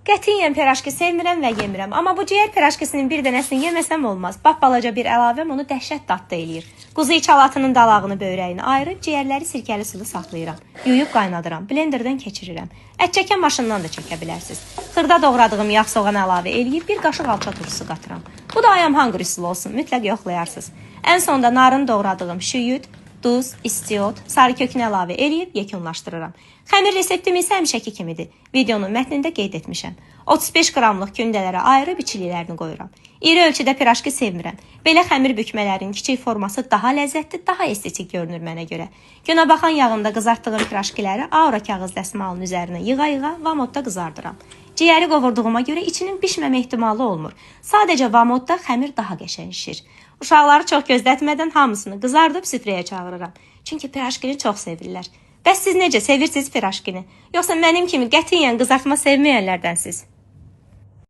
Qətiyyən piraşki sevmirəm və yemirəm. Amma bu ciyər piraşkisinin bir dənəsini yeməsəm olmaz. Bax balaca bir əlavəm onu dəhşət dadlı eləyir. Quzu içalatının dalağını, böyrəyini ayırıb, ciyərləri sirkəli suda saxlayıram. Yuyub qaynadıram, blenderdən keçirirəm. Ət çəkən maşından da çəkə bilərsiniz. Xırda doğradığım yağ soğan əlavə eləyib, bir qaşıq alça turşusu qatıram. Bu da I am hungry üsulu olsun, mütləq yoxlayarsınız. Ən sonda narın doğradığım şüyüd, duz, istiot, sarı kökünü əlavə eləyib yekunlaşdırıram. Xəmir reseptim isə həmişəki kimidir. Videonun mətnində qeyd etmişəm. 35 qramlıq kündələrə ayırıb içiliklərini qoyuram. İri ölçüdə piraşki sevmirəm. Belə xəmir bükmələrin kiçik forması daha ləzzətli, daha estetik görünür mənə görə. Günəbaxan yağında qızartdığım piraşkiləri aura kağız dəsmalının üzərinə yığa-yığa vamodda qızardıram. Ciyəri qovurduğuma görə içinin bişməmə ehtimalı olmur. Sadəcə vamodda xəmir daha qəşəng şişir. Uşaqları çox gözlətmədən hamısını qızardıb süfrəyə çağırıram. Çünki piraşkini çox sevirlər. Bəs siz necə sevirsiniz piraşkini? Yoxsa mənim kimi qətiyyən qızartma sevməyənlərdənsiz?